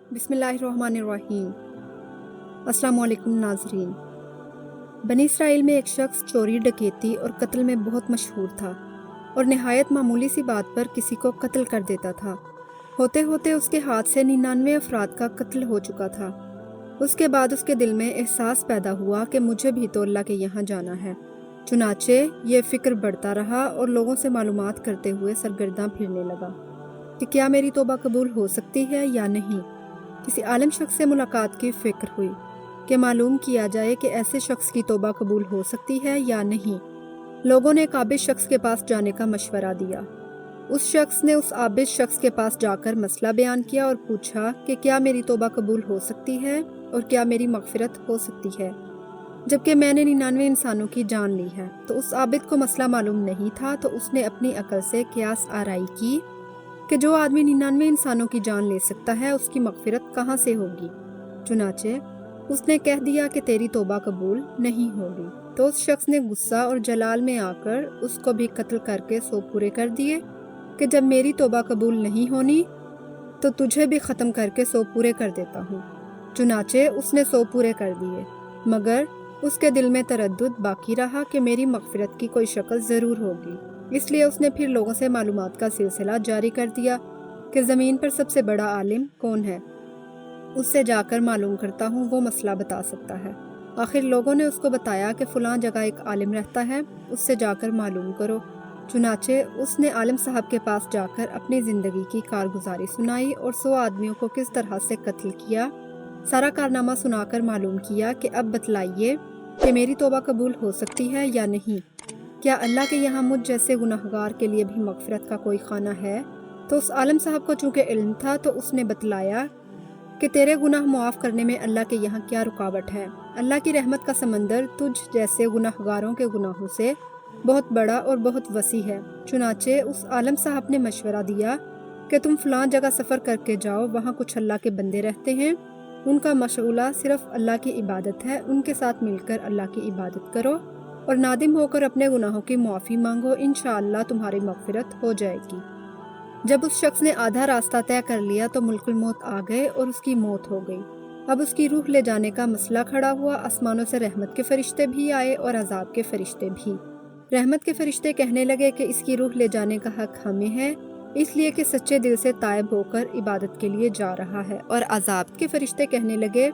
बिस्मिल्लाहिर्रहमानिर्रहीम। अस्सलाम वालेकुम नाज़रीन। बनी इसराइल में एक शख्स चोरी, डकैती और कत्ल में बहुत मशहूर था और नहायत मामूली सी बात पर किसी को कत्ल कर देता था। होते होते उसके हाथ से 99 अफराद का कत्ल हो चुका था। उसके बाद उसके दिल में एहसास पैदा हुआ कि मुझे भी तो अल्लाह के यहाँ जाना है। चुनाचे ये फ़िक्र बढ़ता रहा और लोगों से मालूमात करते हुए सरगर्दा फिरने लगा कि क्या मेरी तौबा कबूल हो सकती है या नहीं। किसी आलिम शख्स से मुलाकात की फ़िक्र हुई कि मालूम किया जाए कि ऐसे शख्स की तौबा कबूल हो सकती है या नहीं। लोगों ने एक आबिद शख्स के पास जाने का मशवरा दिया। उस शख्स ने उस आबिद शख्स के पास जाकर मसला बयान किया और पूछा कि क्या मेरी तौबा कबूल हो सकती है और क्या मेरी मग़फ़िरत हो सकती है, जबकि मैंने 99 इंसानों की जान ली है। तो उस आबिद को मसला मालूम नहीं था, तो उसने अपनी अकल से क़ियास आराई की कि जो आदमी 99 इंसानों की जान ले सकता है उसकी मग़फ़िरत कहाँ से होगी। चुनाचे उसने कह दिया कि तेरी तौबा कबूल नहीं होगी। तो उस शख्स ने गुस्सा और जलाल में आकर उसको भी कत्ल करके 100 पूरे कर दिए कि जब मेरी तौबा कबूल नहीं होनी तो तुझे भी ख़त्म करके 100 पूरे कर देता हूँ। चुनाचे उसने 100 पूरे कर दिए, मगर उसके दिल में तरद्दुद बाकी रहा कि मेरी मग़फ़िरत की कोई शक्ल ज़रूर होगी। इसलिए उसने फिर लोगों से मालूमात का सिलसिला जारी कर दिया कि ज़मीन पर सबसे बड़ा आलिम कौन है, उससे जाकर मालूम करता हूँ, वो मसला बता सकता है। आखिर लोगों ने उसको बताया कि फ़लाँ जगह एक आलिम रहता है, उससे जाकर मालूम करो। चुनाचे उसने आलिम साहब के पास जाकर अपनी ज़िंदगी की कारगुजारी सुनाई और 100 आदमियों को किस तरह से कत्ल किया, सारा कारनामा सुनाकर मालूम किया कि अब बतलाइए कि मेरी तौबा कबूल हो सकती है या नहीं। क्या अल्लाह के यहाँ मुझ जैसे गुनाहगार के लिए भी मग़फ़िरत का कोई खाना है। तो उस आलिम साहब को चूँकि इल्म था तो उसने बतलाया कि तेरे गुनाह मुआफ़ करने में अल्लाह के यहाँ क्या रुकावट है। अल्लाह की रहमत का समंदर तुझ जैसे गुनाहगारों के गुनाहों से बहुत बड़ा और बहुत वसी है। चुनाचे उस आलिम साहब ने मशवरा दिया कि तुम फ़लाँ जगह सफ़र करके जाओ, वहाँ कुछ अल्लाह के बंदे रहते हैं, उनका मशग़ूला सिर्फ़ अल्लाह की इबादत है, उनके साथ मिलकर अल्लाह की इबादत करो और नादिम होकर अपने गुनाहों की मुआफ़ी मांगो, इंशाअल्लाह तुम्हारी मग़फ़िरत हो जाएगी। जब उस शख्स ने आधा रास्ता तय कर लिया तो मुल्कुल मौत आ गए और उसकी मौत हो गई। अब उसकी रूह ले जाने का मसला खड़ा हुआ। आसमानों से रहमत के फरिश्ते भी आए और अजाब के फरिश्ते भी। रहमत के फरिश्ते कहने लगे कि इसकी रूह ले जाने का हक हमें है, इसलिए कि सच्चे दिल से तायब होकर इबादत के लिए जा रहा है। और अजाब के फरिश्ते कहने लगे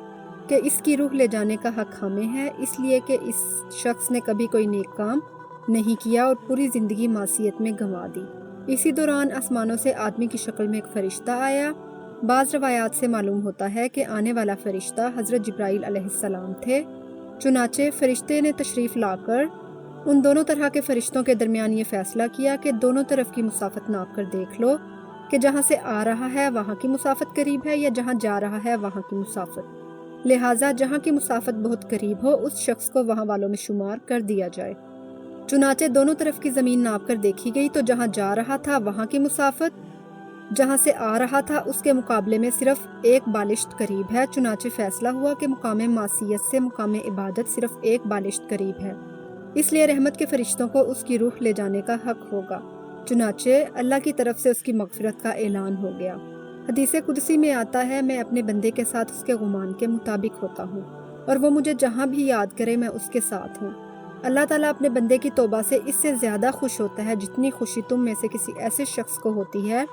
कि इसकी रूह ले जाने का हक हमें है, इसलिए कि इस शख्स ने कभी कोई नेक काम नहीं किया और पूरी ज़िंदगी मासियत में गंवा दी। इसी दौरान आसमानों से आदमी की शक्ल में एक फ़रिश्ता आया। बाज़ रवायात से मालूम होता है कि आने वाला फ़रिश्ता हज़रत जिब्राईल अलैहिस्सलाम थे। चुनाचे फ़रिश्ते ने तशरीफ़ लाकर उन दोनों तरह के फ़रिश्तों के दरमियान ये फ़ैसला किया कि दोनों तरफ की मुसाफ़त नाप कर देख लो कि जहाँ से आ रहा है वहाँ की मुसाफ़त करीब है या जहाँ जा रहा है वहाँ की मुसाफ़त। लिहाजा जहाँ की मुसाफ़त बहुत करीब हो उस शख्स को वहाँ वालों में शुमार कर दिया जाए। चुनाचे दोनों तरफ की ज़मीन नाप कर देखी गई तो जहाँ जा रहा था वहाँ की मुसाफ़त जहाँ से आ रहा था उसके मुकाबले में सिर्फ एक बालिश्त करीब है। चुनाचे फ़ैसला हुआ कि मुकाम मासियत से मुकाम इबादत सिर्फ एक बालिश्त करीब है, इसलिए रहमत के फरिश्तों को उसकी रूह ले जाने का हक होगा। चुनाचे अल्लाह की तरफ से उसकी मग़फ़िरत का ऐलान हो गया। हदीस कुदसी में आता है, मैं अपने बंदे के साथ उसके गुमान के मुताबिक होता हूँ और वो मुझे जहाँ भी याद करे मैं उसके साथ हूँ। अल्लाह ताला अपने बंदे की तौबा से इससे ज़्यादा खुश होता है जितनी खुशी तुम में से किसी ऐसे शख्स को होती है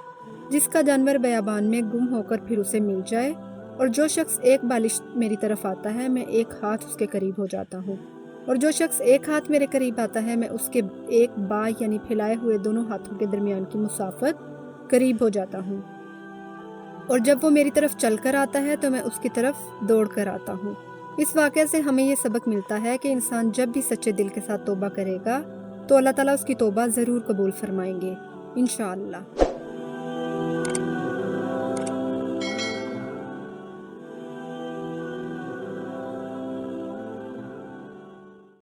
जिसका जानवर बयाबान में गुम होकर फिर उसे मिल जाए। और जो शख्स एक बालिश मेरी तरफ आता है मैं एक हाथ उसके करीब हो जाता हूँ, और जो शख्स एक हाथ मेरे करीब आता है मैं उसके एक बा यानी फैलाए हुए दोनों हाथों के दरमियान की मुसाफत करीब हो जाता हूँ। और जब वो मेरी तरफ चल कर आता है तो मैं उसकी तरफ दौड़ कर आता हूँ। इस वाक़या से हमें ये सबक मिलता है कि इंसान जब भी सच्चे दिल के साथ तौबा करेगा तो अल्लाह ताला उसकी तौबा ज़रूर कबूल फरमाएंगे, इंशाअल्लाह।